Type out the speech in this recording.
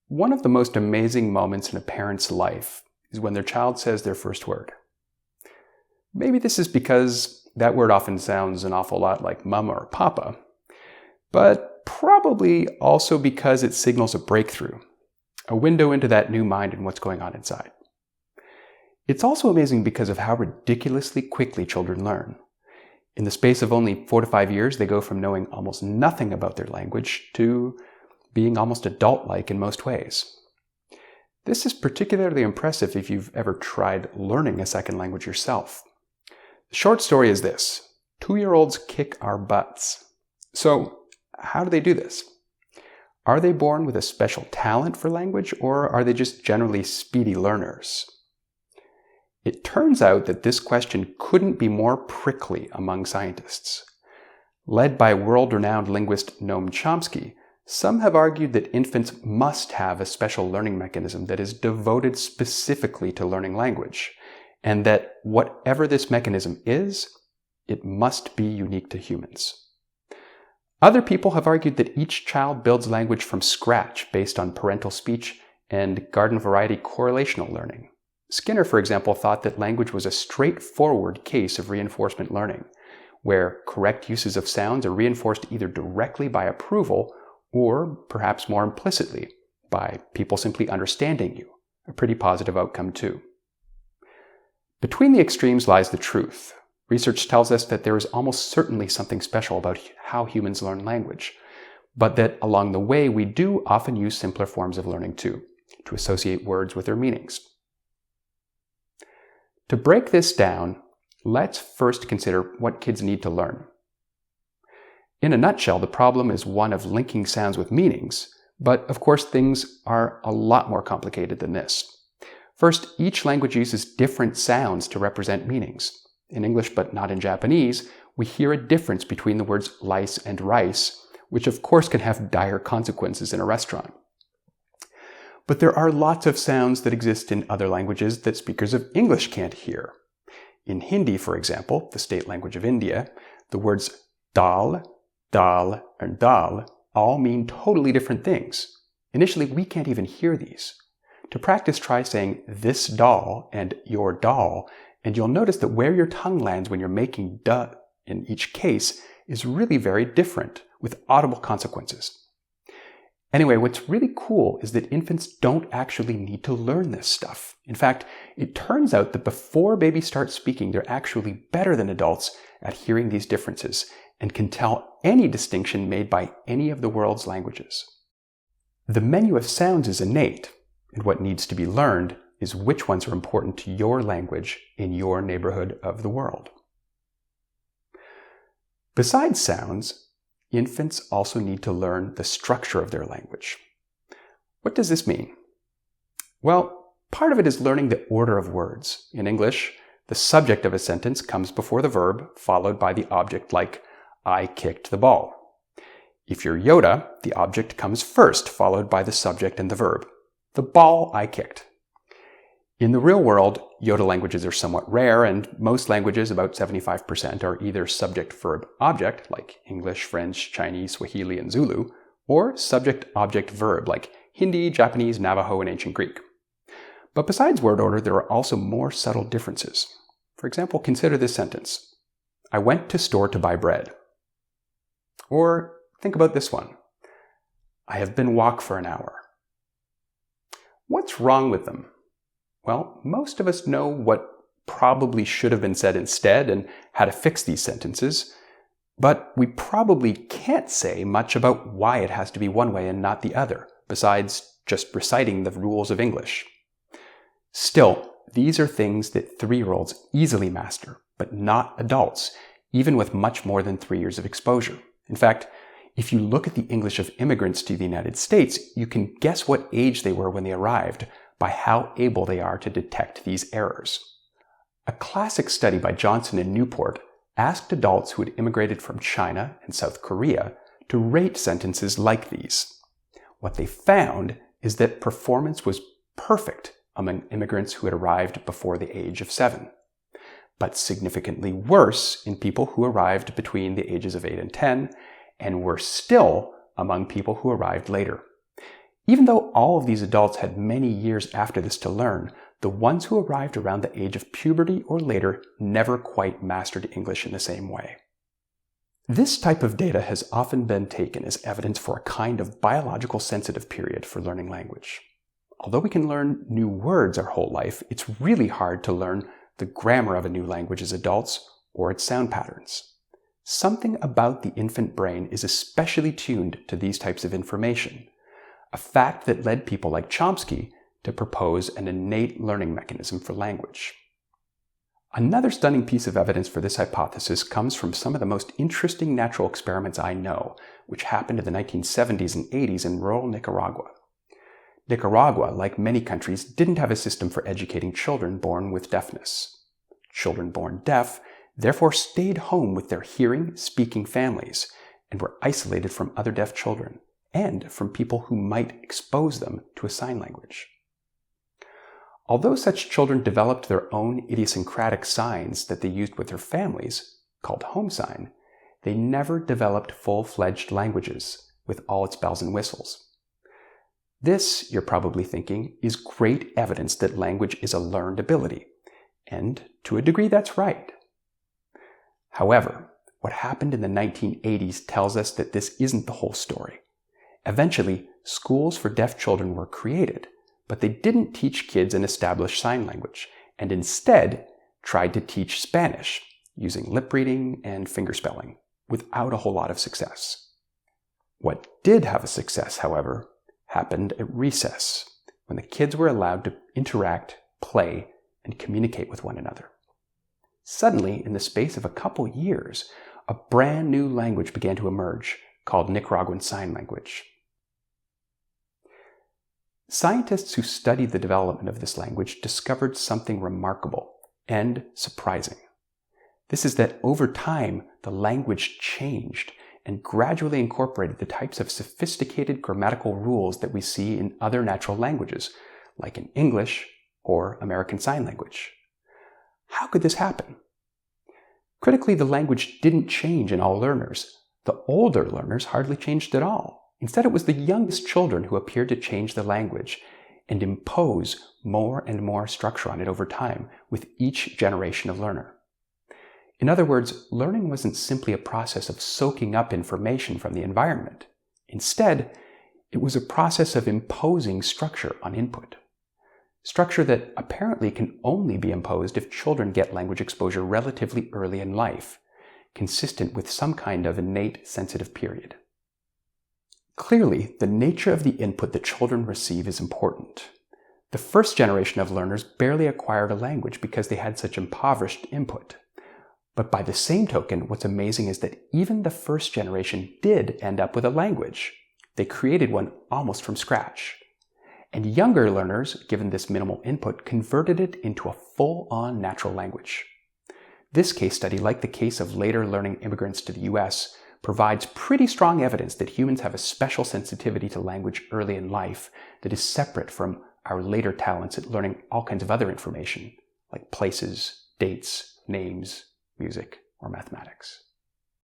One of the most amazing moments in a parent's life is when their child says their first word. Maybe this is because that word often sounds an awful lot like mama or papa, but probably also because it signals a breakthrough, a window into that new mind and what's going on inside. It's also amazing because of how ridiculously quickly children learn. In the space of only 4 to 5 years, they go from knowing almost nothing about their language to being almost adult-like in most ways. This is particularly impressive if you've ever tried learning a second language yourself. The short story is this: 2-year-olds kick our butts. So, how do they do this? Are they born with a special talent for language, or are they just generally speedy learners? It turns out that this question couldn't be more prickly among scientists. Led by world-renowned linguist Noam Chomsky, some have argued that infants must have a special learning mechanism that is devoted specifically to learning language, and that whatever this mechanism is, it must be unique to humans. Other people have argued that each child builds language from scratch based on parental speech and garden variety correlational learning. Skinner, for example, thought that language was a straightforward case of reinforcement learning, where correct uses of sounds are reinforced either directly by approval or, perhaps more implicitly, by people simply understanding you, a pretty positive outcome too. Between the extremes lies the truth. Research tells us that there is almost certainly something special about how humans learn language, but that along the way we do often use simpler forms of learning too, to associate words with their meanings. To break this down, let's first consider what kids need to learn. In a nutshell, the problem is one of linking sounds with meanings, but of course things are a lot more complicated than this. First, each language uses different sounds to represent meanings. In English, but not in Japanese, we hear a difference between the words lice and rice, which of course can have dire consequences in a restaurant. But there are lots of sounds that exist in other languages that speakers of English can't hear. In Hindi, for example, the state language of India, the words dal, dal, and dal all mean totally different things. Initially, we can't even hear these. To practice, try saying this doll and your doll, and you'll notice that where your tongue lands when you're making duh in each case is really very different, with audible consequences. Anyway, what's really cool is that infants don't actually need to learn this stuff. In fact, it turns out that before babies start speaking, they're actually better than adults at hearing these differences and can tell any distinction made by any of the world's languages. The menu of sounds is innate, and what needs to be learned is which ones are important to your language in your neighborhood of the world. Besides sounds, infants also need to learn the structure of their language. What does this mean? Well, part of it is learning the order of words. In English, the subject of a sentence comes before the verb, followed by the object, like, I kicked the ball. If you're Yoda, the object comes first, followed by the subject and the verb. The ball I kicked. In the real world, Yoda languages are somewhat rare, and most languages, about 75%, are either subject-verb-object, like English, French, Chinese, Swahili, and Zulu, or subject-object-verb, like Hindi, Japanese, Navajo, and Ancient Greek. But besides word order, there are also more subtle differences. For example, consider this sentence: I went to store to buy bread. Or think about this one: I have been walk for an hour. What's wrong with them? Well, most of us know what probably should have been said instead and how to fix these sentences, but we probably can't say much about why it has to be one way and not the other, besides just reciting the rules of English. Still, these are things that 3-year-olds easily master, but not adults, even with much more than 3 years of exposure. In fact, if you look at the English of immigrants to the United States, you can guess what age they were when they arrived by how able they are to detect these errors. A classic study by Johnson and Newport asked adults who had immigrated from China and South Korea to rate sentences like these. What they found is that performance was perfect among immigrants who had arrived before the age of 7, but significantly worse in people who arrived between the ages of 8 and 10, and worse still among people who arrived later. Even though all of these adults had many years after this to learn, the ones who arrived around the age of puberty or later never quite mastered English in the same way. This type of data has often been taken as evidence for a kind of biological sensitive period for learning language. Although we can learn new words our whole life, it's really hard to learn the grammar of a new language as adults or its sound patterns. Something about the infant brain is especially tuned to these types of information, a fact that led people like Chomsky to propose an innate learning mechanism for language. Another stunning piece of evidence for this hypothesis comes from some of the most interesting natural experiments I know, which happened in the 1970s and 80s in rural Nicaragua. Nicaragua, like many countries, didn't have a system for educating children born with deafness. Children born deaf therefore stayed home with their hearing, speaking families and were isolated from other deaf children and from people who might expose them to a sign language. Although such children developed their own idiosyncratic signs that they used with their families, called home sign, they never developed full-fledged languages with all its bells and whistles. This, you're probably thinking, is great evidence that language is a learned ability. And to a degree, that's right. However, what happened in the 1980s tells us that this isn't the whole story. Eventually, schools for deaf children were created, but they didn't teach kids an established sign language, and instead tried to teach Spanish, using lip reading and fingerspelling, without a whole lot of success. What did have a success, however, happened at recess, when the kids were allowed to interact, play, and communicate with one another. Suddenly, in the space of a couple years, a brand new language began to emerge, called Nicaraguan Sign Language. Scientists who studied the development of this language discovered something remarkable and surprising. This is that over time, the language changed and gradually incorporated the types of sophisticated grammatical rules that we see in other natural languages, like in English or American Sign Language. How could this happen? Critically, the language didn't change in all learners. The older learners hardly changed at all. Instead, it was the youngest children who appeared to change the language and impose more and more structure on it over time with each generation of learner. In other words, learning wasn't simply a process of soaking up information from the environment. Instead, it was a process of imposing structure on input. Structure that apparently can only be imposed if children get language exposure relatively early in life, consistent with some kind of innate sensitive period. Clearly, the nature of the input that children receive is important. The first generation of learners barely acquired a language because they had such impoverished input. But by the same token, what's amazing is that even the first generation did end up with a language. They created one almost from scratch. And younger learners, given this minimal input, converted it into a full-on natural language. This case study, like the case of later learning immigrants to the US, provides pretty strong evidence that humans have a special sensitivity to language early in life that is separate from our later talents at learning all kinds of other information, like places, dates, names, music, or mathematics.